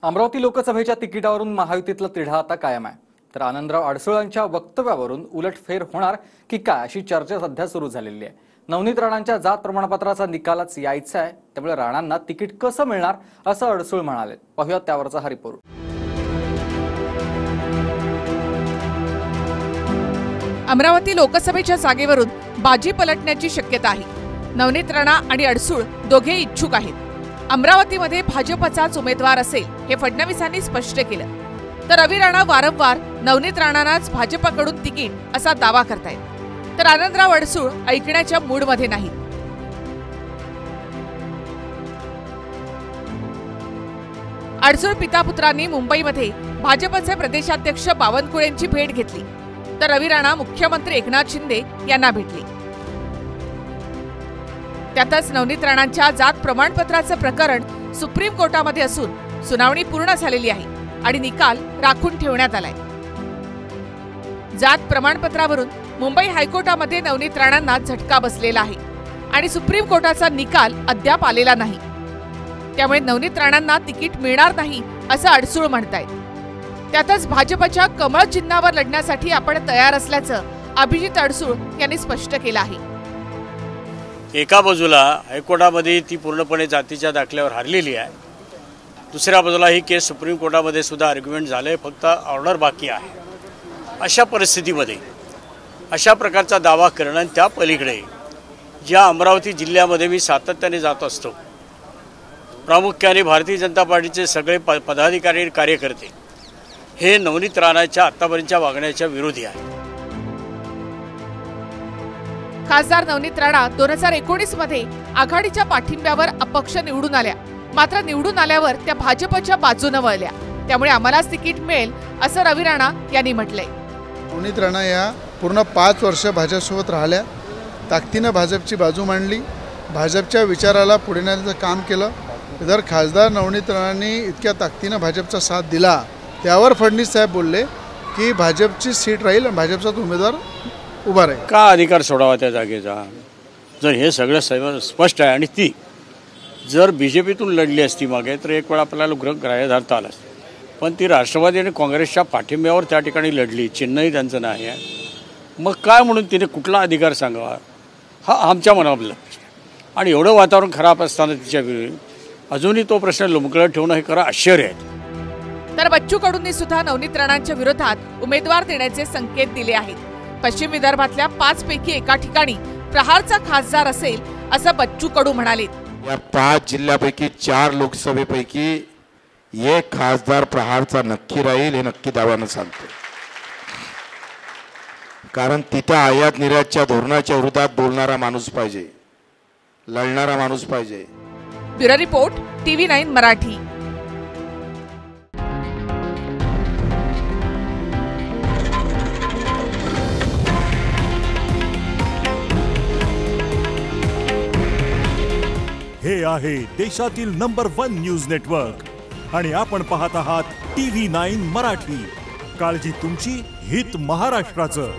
अमरावती लोकसभेच्या तिकिटावरून महायुतीतला तिढा आता कायम आहे। तर आनंदराव अडसूळांच्या वक्तव्यावरून उलटफेर होणार की काय अशी चर्चा सध्या सुरू झालेली आहे। नवनीत राणांच्या जात प्रमाणपत्राचा निकालच यायचा आहे, त्यामुळे राणांना तिकीट कसं मिळणार असं अडसूळ म्हणाले। पाहूया त्यावरचा हा रिपोर्ट। अमरावती लोकसभेच्या जागेवरून बाजी पलटण्याची शक्यता आहे। नवनीत राणा आणि अडसूळ दोघे इच्छुक आहेत। अमरावतीमध्ये भाजपचाच उमेदवार असेल हे फडणवीसांनी स्पष्ट केलं। तर रवी राणा वारंवार नवनीत राणांनाच भाजपकडून तिकीट असा दावा करतायत, तर आनंदराव अडसूळ ऐकण्याच्या मूडमध्ये नाहीत। अडसूळ पितापुत्रांनी मुंबईमध्ये भाजपचे प्रदेशाध्यक्ष बावनकुळेंची भेट घेतली, तर रवी राणा मुख्यमंत्री एकनाथ शिंदे यांना भेटले। त्यातच नवनीत राणांच्या जात प्रमाणपत्राचं प्रकरण सुप्रीम कोर्टामध्ये असून सुनावणी पूर्ण झालेली आहे आणि निकाल राखून ठेवण्यात आलाय। जात प्रमाणपत्रावरून मुंबई हायकोर्टामध्ये नवनीत राणांना झटका बसलेला आहे आणि सुप्रीम कोर्टाचा निकाल अद्याप आलेला नाही। त्यामुळे नवनीत राणांना तिकीट मिळणार नाही असं अडसूळ म्हणतायत। त्यातच भाजपच्या कमळ चिन्हावर लढण्यासाठी आपण तयार असल्याचं अभिजित अडसूळ यांनी स्पष्ट केलं आहे। एका बाजूला हायकोर्टामध्ये ती पूर्णपणे जातीच्या दाखल्यावर हारलेली आहे, दुसऱ्या बाजूला ही केस सुप्रीम कोर्टामध्ये सुद्धा आर्ग्युमेंट झाले, फक्त ऑर्डर बाकी आहे। अशा परिस्थितीमध्ये अशा प्रकारचा दावा करणं, त्या पलीकडे ज्या अमरावती जिल्ह्यामध्ये मी सातत्याने जात असतो, प्रामुख्याने भारतीय जनता पार्टीचे सगळे पदाधिकारी आणि कार्यकर्ते हे नवनीत राणाच्या आतापर्यंतच्या वागण्याच्या विरोधी आहे। खासदार नवनीत राणा 2019 मध्ये आघाडीच्या पाठिंब्यावर अपक्ष निवडून आल्या, मात्र निवडून आल्यावर त्या भाजपच्या बाजूने वळल्या, त्यामुळे आम्हालाच तिकीट मिळेल असं रवी राणा यांनी म्हटलंय। नवनीत राणा या पूर्ण 5 वर्ष भाजपसोबत राहिल्या, ताकदीने भाजपची बाजू मांडली, भाजपच्या विचाराला पुढे नेण्याचं काम केलं। जर खासदार नवनीत राणांनी इतक्या ताकदीने भाजपचा साथ दिला, त्यावर फडणवीस साहेब बोलले की भाजपची सीट राहील आणि भाजपचा उमेदवार उभा राहील। का अधिकार सोडावा त्या जागेचा? जर हे सगळं स्पष्ट आहे आणि ती जर बीजेपीतून लढली असती मागे तर एक वेळा आपल्याला ग्राह्य धरता आलं असतं, पण ती राष्ट्रवादी आणि काँग्रेसच्या पाठिंब्यावर त्या ठिकाणी लढली, चिन्हही त्यांचं नाही आहे। मग काय म्हणून तिने कुठला अधिकार सांगावा हा आमच्या मनामधला प्रश्न। आणि एवढं वातावरण खराब असताना तिच्या अजूनही तो प्रश्न लोंबकळत ठेवणं हे खरं आश्चर्य आहे। तर बच्चू कडूंनी सुद्धा नवनीत राणांच्या विरोधात उमेदवार देण्याचे संकेत दिले आहेत। पश्चिम विदर्भातल्या 5 पैकी एका ठिकाणी प्रहारचा खासदार असेल असं बच्चू कडू म्हणाले। या 5 जिल्ह्यापैकी 4 लोकसभेपैकी एक खासदार प्रहारचा नक्की राहील हे नक्की दाव्यानं सांगतो, कारण तिथे आयात निर्यातच्या धोरणाच्या विरोधात बोलणारा माणूस पाहिजे, लढणारा माणूस पाहिजे। Bureau report TV9 Marathi. हे आहे देशातील नंबर 1 न्यूज नेटवर्क आणि आपण पाहत आहात TV9 मराठी। काळजी तुमची, हित महाराष्ट्राचं।